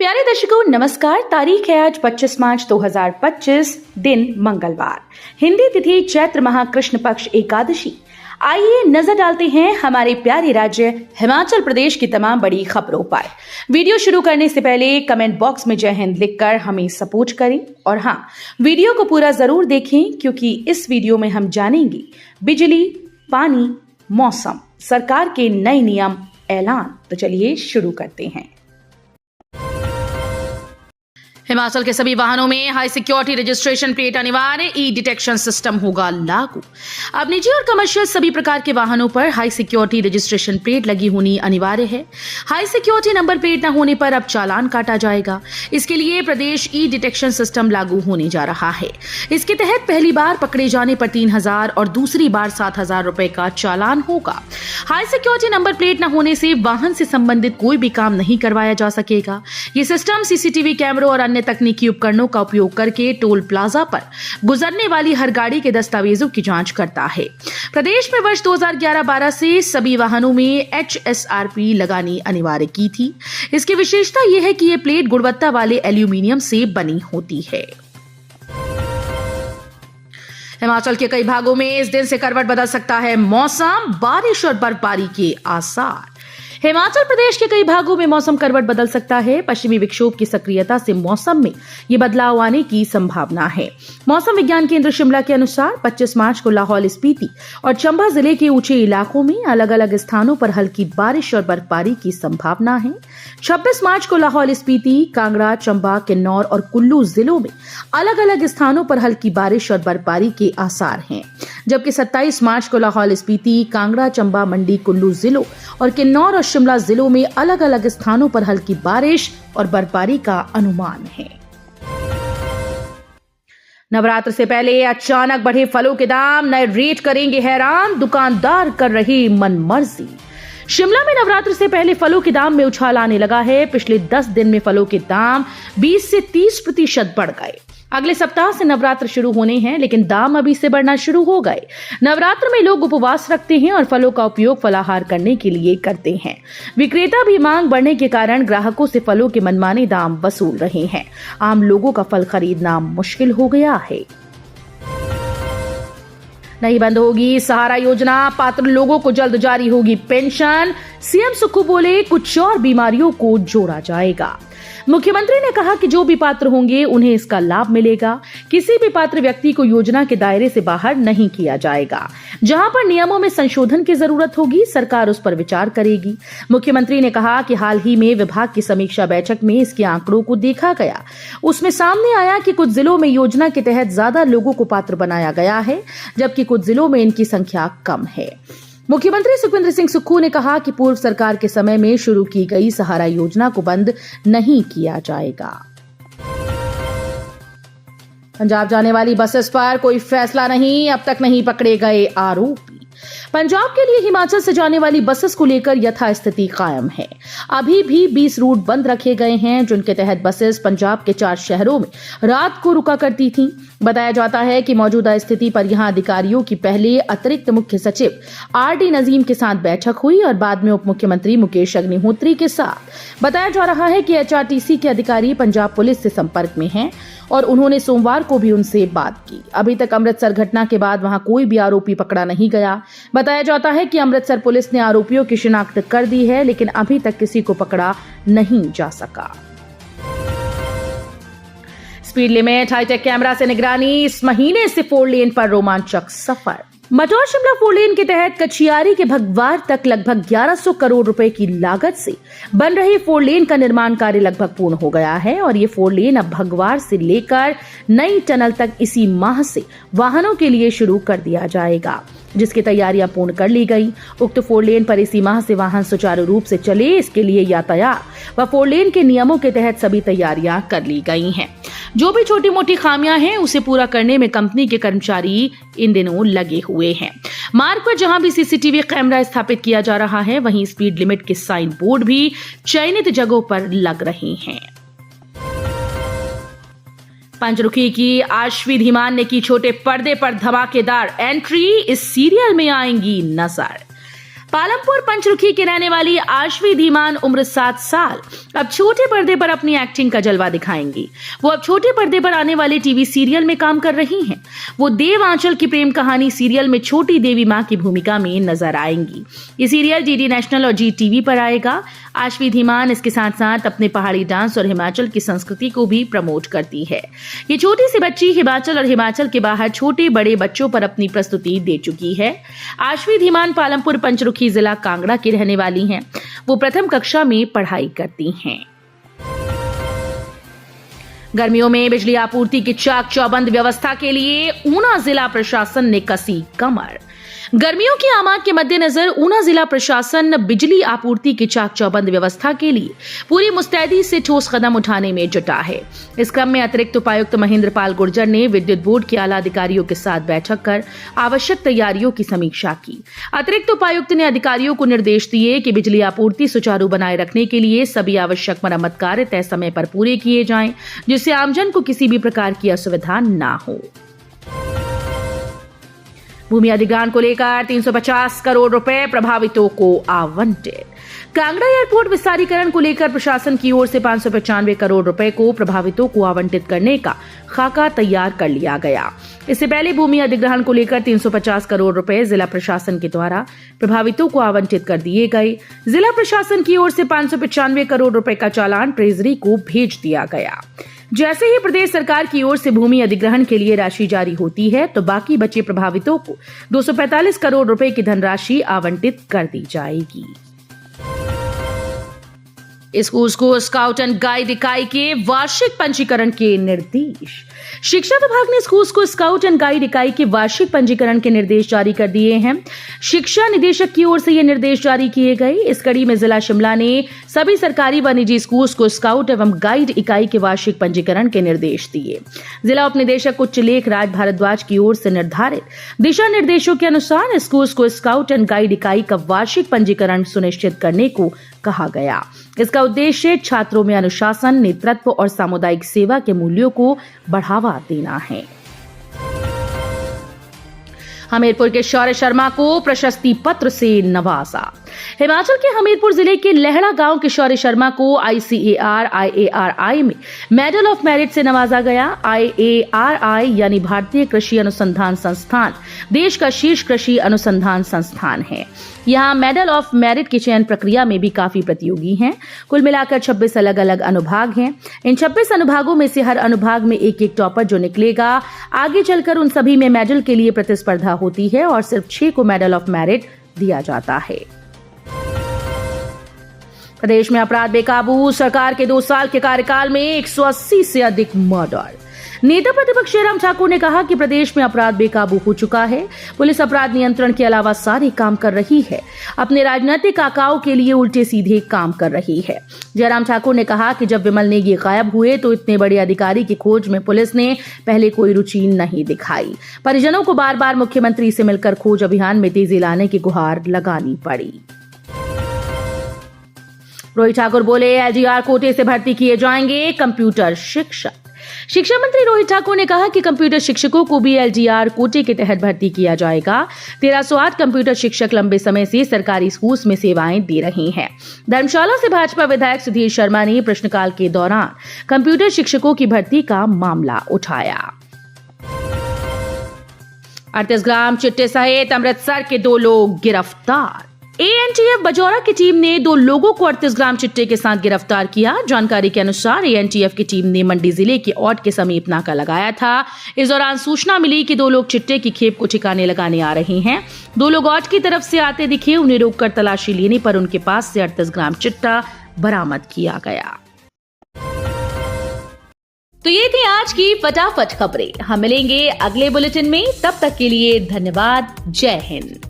प्यारे दर्शकों नमस्कार। तारीख है आज 25 मार्च 2025, दिन मंगलवार, हिंदी तिथि चैत्र माह कृष्ण पक्ष एकादशी। आइए नजर डालते हैं हमारे प्यारे राज्य हिमाचल प्रदेश की तमाम बड़ी खबरों पर। वीडियो शुरू करने से पहले कमेंट बॉक्स में जय हिंद लिखकर हमें सपोर्ट करें और हाँ, वीडियो को पूरा जरूर देखें क्योंकि इस वीडियो में हम जानेंगे बिजली, पानी, मौसम, सरकार के नए नियम, ऐलान। तो चलिए शुरू करते हैं। हिमाचल के सभी वाहनों में हाई सिक्योरिटी रजिस्ट्रेशन प्लेट अनिवार्य, ई डिटेक्शन सिस्टम होगा लागू। अब निजी और कमर्शियल सभी प्रकार के वाहनों पर हाई सिक्योरिटी रजिस्ट्रेशन प्लेट लगी होनी अनिवार्य है। हाई सिक्योरिटी नंबर प्लेट न होने पर अब चालान काटा जाएगा। इसके लिए प्रदेश ई डिटेक्शन सिस्टम लागू होने जा रहा है। इसके तहत पहली बार पकड़े जाने पर 3,000 और दूसरी बार 7,000 रुपए का चालान होगा। हाई सिक्योरिटी नंबर प्लेट न होने से वाहन से संबंधित कोई भी काम नहीं करवाया जा सकेगा। ये सिस्टम सीसीटीवी कैमरों और अन्य तकनीकी उपकरणों का उपयोग करके टोल प्लाजा पर गुजरने वाली हर गाड़ी के दस्तावेजों की जांच करता है। प्रदेश में वर्ष 2011-12 से सभी वाहनों में HSRP लगानी अनिवार्य की थी। इसकी विशेषता यह है कि यह प्लेट गुणवत्ता वाले एल्यूमिनियम से बनी होती है। हिमाचल के कई भागों में इस दिन से करवट बदल सकता है मौसम, बारिश और बर्फबारी के आसार। हिमाचल प्रदेश के कई भागों में मौसम करवट बदल सकता है। पश्चिमी विक्षोभ की सक्रियता से मौसम में ये बदलाव आने की संभावना है। मौसम विज्ञान केंद्र शिमला के अनुसार 25 मार्च को लाहौल स्पीति और चंबा जिले के ऊंचे इलाकों में अलग अलग स्थानों पर हल्की बारिश और बर्फबारी की संभावना है। 26 मार्च को लाहौल स्पीति, कांगड़ा, चंबा, किन्नौर और कुल्लू जिलों में अलग अलग स्थानों पर हल्की बारिश और बर्फबारी के आसार हैं। जबकि 27 मार्च को लाहौल स्पीति, कांगड़ा, चंबा, मंडी, कुल्लू जिलों और किन्नौर और शिमला जिलों में अलग अलग स्थानों पर हल्की बारिश और बर्फबारी का अनुमान है। नवरात्र से पहले अचानक बढ़े फलों के दाम, नए रेट करेंगे हैरान, दुकानदार कर रहे मनमर्जी। शिमला में नवरात्र से पहले फलों के दाम में उछाल आने लगा है। पिछले 10 दिन में फलों के दाम 20 से 30% बढ़ गए। अगले सप्ताह से नवरात्र शुरू होने हैं, लेकिन दाम अभी से बढ़ना शुरू हो गए। नवरात्र में लोग उपवास रखते हैं और फलों का उपयोग फलाहार करने के लिए करते हैं। विक्रेता भी मांग बढ़ने के कारण ग्राहकों से फलों के मनमाने दाम वसूल रहे हैं। आम लोगों का फल खरीदना मुश्किल हो गया है। नहीं बंद होगी सहारा योजना, पात्र लोगों को जल्द जारी होगी पेंशन। सीएम सुक्खू बोले, कुछ और बीमारियों को जोड़ा जाएगा। मुख्यमंत्री ने कहा कि जो भी पात्र होंगे उन्हें इसका लाभ मिलेगा। किसी भी पात्र व्यक्ति को योजना के दायरे से बाहर नहीं किया जाएगा। जहां पर नियमों में संशोधन की जरूरत होगी, सरकार उस पर विचार करेगी। मुख्यमंत्री ने कहा कि हाल ही में विभाग की समीक्षा बैठक में इसके आंकड़ों को देखा गया। उसमें सामने आया कि कुछ जिलों में योजना के तहत ज्यादा लोगों को पात्र बनाया गया है, जबकि कुछ जिलों में इनकी संख्या कम है। मुख्यमंत्री सुखविंदर सिंह सुक्खू ने कहा कि पूर्व सरकार के समय में शुरू की गई सहारा योजना को बंद नहीं किया जाएगा। पंजाब जाने वाली बसेस पर कोई फैसला नहीं, अब तक नहीं पकड़े गए आरोपी। पंजाब के लिए हिमाचल से जाने वाली बसेस को लेकर यथास्थिति कायम है। अभी भी 20 रूट बंद रखे गए हैं, जिनके तहत बसेस पंजाब के 4 शहरों में रात को रुका करती थीं। बताया जाता है कि मौजूदा स्थिति पर यहां अधिकारियों की पहले अतिरिक्त मुख्य सचिव RD नजीम के साथ बैठक हुई और बाद में उप मुख्यमंत्री मुकेश अग्निहोत्री के साथ। बताया जा रहा है कि HRTC के अधिकारी पंजाब पुलिस से संपर्क में हैं और उन्होंने सोमवार को भी उनसे बात की। अभी तक अमृतसर घटना के बाद वहां कोई भी आरोपी पकड़ा नहीं गया। बताया जाता है कि अमृतसर पुलिस ने आरोपियों की शिनाख्त कर दी है, लेकिन अभी तक किसी को पकड़ा नहीं जा सका। स्पीड लिमिट, हाईटेक कैमरा से निगरानी, इस महीने से 4 लेन पर रोमांचक सफर। मटौर शिमला 4 लेन के तहत कचियारी के भगवार तक लगभग 1100 करोड़ रुपए की लागत से बन रहे 4 लेन का निर्माण कार्य लगभग पूर्ण हो गया है और ये 4 लेन अब भगवार से लेकर नई टनल तक इसी माह से वाहनों के लिए शुरू कर दिया जाएगा, जिसकी तैयारियां पूर्ण कर ली गई। उक्त 4 लेन पर इसी माह से वाहन सुचारू रूप से चले, इसके लिए यातायात व 4 लेन के नियमों के तहत सभी तैयारियां कर ली गई हैं। जो भी छोटी मोटी खामियां हैं उसे पूरा करने में कंपनी के कर्मचारी इन दिनों लगे हुए हैं। मार्ग पर जहां भी सीसीटीवी कैमरा स्थापित किया जा रहा है, वहीं स्पीड लिमिट के साइन बोर्ड भी चयनित जगहों पर लग रहे हैं। पंचरुखी की आश्वी धीमान ने की छोटे पर्दे पर धमाकेदार एंट्री, इस सीरियल में आएंगी नजर। पालमपुर पंचरुखी की रहने वाली आश्वी धीमान उम्र 7 साल अब छोटे पर्दे पर अपनी एक्टिंग का जलवा दिखाएंगी। वो अब छोटे पर्दे पर आने वाले टीवी सीरियल में काम कर रही हैं। वो देव आंचल की प्रेम कहानी सीरियल में छोटी देवी मां की भूमिका में नजर आएंगी। ये सीरियल डीडी नेशनल और जी टीवी पर आएगा। आश्वी धीमान इसके साथ साथ अपने पहाड़ी डांस और हिमाचल की संस्कृति को भी प्रमोट करती है। ये छोटी सी बच्ची हिमाचल और हिमाचल के बाहर छोटे बड़े बच्चों पर अपनी प्रस्तुति दे चुकी है। आश्वी धीमान पालमपुर पंचरुखी जिला कांगड़ा की रहने वाली हैं। वो प्रथम कक्षा में पढ़ाई करती हैं। गर्मियों में बिजली आपूर्ति की चाक चौबंद व्यवस्था के लिए ऊना जिला प्रशासन ने कसी कमर। गर्मियों की आमाद के मद्देनजर ऊना जिला प्रशासन बिजली आपूर्ति की चाक चौबंद व्यवस्था के लिए पूरी मुस्तैदी से ठोस कदम उठाने में जुटा है। इस क्रम में अतिरिक्त उपायुक्त महेंद्र पाल गुर्जर ने विद्युत बोर्ड के आला अधिकारियों के साथ बैठक कर आवश्यक तैयारियों की समीक्षा की। अतिरिक्त उपायुक्त ने अधिकारियों को निर्देश दिए कि बिजली आपूर्ति सुचारू बनाए रखने के लिए सभी आवश्यक मरम्मत कार्य तय समय पर पूरे किए जाएं, जिससे आमजन को किसी भी प्रकार की असुविधा न हो। भूमि अधिग्रहण को लेकर 350 करोड़ रुपए प्रभावितों को आवंटित। कांगड़ा एयरपोर्ट विस्तारीकरण को लेकर प्रशासन की ओर से 595 करोड़ रुपए को प्रभावितों को आवंटित करने का खाका तैयार कर लिया गया। इससे पहले भूमि अधिग्रहण को लेकर 350 करोड़ रुपए जिला प्रशासन के द्वारा प्रभावितों को आवंटित कर दिए गए। जिला प्रशासन की ओर से 595 करोड़ रुपए का चालान ट्रेजरी को भेज दिया गया। जैसे ही प्रदेश सरकार की ओर से भूमि अधिग्रहण के लिए राशि जारी होती है तो बाकी बचे प्रभावितों को 245 करोड़ रुपए की धनराशि आवंटित कर दी जाएगी। स्कूल को स्काउट एंड गाइड इकाई के वार्षिक पंजीकरण के निर्देश। शिक्षा विभाग ने स्कूल को स्काउट एंड गाइड इकाई के वार्षिक पंजीकरण के निर्देश जारी कर दिए हैं। शिक्षा निदेशक की ओर से ये निर्देश जारी किए गए। इस कड़ी में जिला शिमला ने सभी सरकारी व निजी स्कूल को स्काउट एवं गाइड इकाई के वार्षिक पंजीकरण के निर्देश दिए। जिला उप निदेशक उच्च लेख राज भारद्वाज की ओर से निर्धारित दिशा निर्देशों के अनुसार स्कूल को स्काउट एंड गाइड इकाई का वार्षिक पंजीकरण सुनिश्चित करने को कहा गया। इसका उद्देश्य छात्रों में अनुशासन, नेतृत्व और सामुदायिक सेवा के मूल्यों को बढ़ावा देना है। हमीरपुर के शौर्य शर्मा को प्रशस्ति पत्र से नवाजा। हिमाचल के हमीरपुर जिले के लहड़ा गांव के शौर्य शर्मा को ICAR-IARI में मेडल ऑफ मेरिट से नवाजा गया। IARI यानी भारतीय कृषि अनुसंधान संस्थान देश का शीर्ष कृषि अनुसंधान संस्थान है। यहाँ मेडल ऑफ मेरिट की चयन प्रक्रिया में भी काफी प्रतियोगी हैं। कुल मिलाकर 26 अलग अलग अनुभाग हैं। इन 26 अनुभागों में से हर अनुभाग में एक एक टॉपर जो निकलेगा, आगे चलकर उन सभी में मेडल के लिए प्रतिस्पर्धा होती है और सिर्फ 6 को मेडल ऑफ मेरिट दिया जाता है। प्रदेश में अपराध बेकाबू। सरकार के 2 साल के कार्यकाल में 180 से अधिक मर्डर। नेता प्रतिपक्ष जयराम ठाकुर ने कहा कि प्रदेश में अपराध बेकाबू हो चुका है। पुलिस अपराध नियंत्रण के अलावा सारे काम कर रही है। अपने राजनीतिक आकाओं के लिए उल्टे सीधे काम कर रही है। जयराम ठाकुर ने कहा कि जब विमल नेगी गायब हुए तो इतने बड़े अधिकारी की खोज में पुलिस ने पहले कोई रुचि नहीं दिखाई। परिजनों को बार बार मुख्यमंत्री से मिलकर खोज अभियान में तेजी लाने की गुहार लगानी पड़ी। रोहित ठाकुर बोले, LGR कोटे से भर्ती किए जाएंगे कंप्यूटर शिक्षक। शिक्षा मंत्री रोहित ठाकुर ने कहा कि कंप्यूटर शिक्षकों को भी LGR कोटे के तहत भर्ती किया जाएगा। 1308 कंप्यूटर शिक्षक लंबे समय से सरकारी स्कूल में सेवाएं दे रहे हैं। धर्मशाला से भाजपा विधायक सुधीर शर्मा ने प्रश्नकाल के दौरान कंप्यूटर शिक्षकों की भर्ती का मामला उठाया। 38 ग्राम चिट्टे सहित अमृतसर के 2 लोग गिरफ्तार। ANTF बजौरा की टीम ने 2 लोगों को 38 ग्राम चिट्टे के साथ गिरफ्तार किया। जानकारी के अनुसार ANTF की टीम ने मंडी जिले के औट के समीप नाका लगाया था। इस दौरान सूचना मिली कि 2 लोग चिट्टे की खेप को ठिकाने लगाने आ रहे हैं। 2 लोग औट की तरफ से आते दिखे। उन्हें रोककर तलाशी लेने पर उनके पास से 38 ग्राम चिट्टा बरामद किया गया। तो ये थी आज की फटाफट खबरें। हम मिलेंगे अगले बुलेटिन में। तब तक के लिए धन्यवाद। जय हिंद।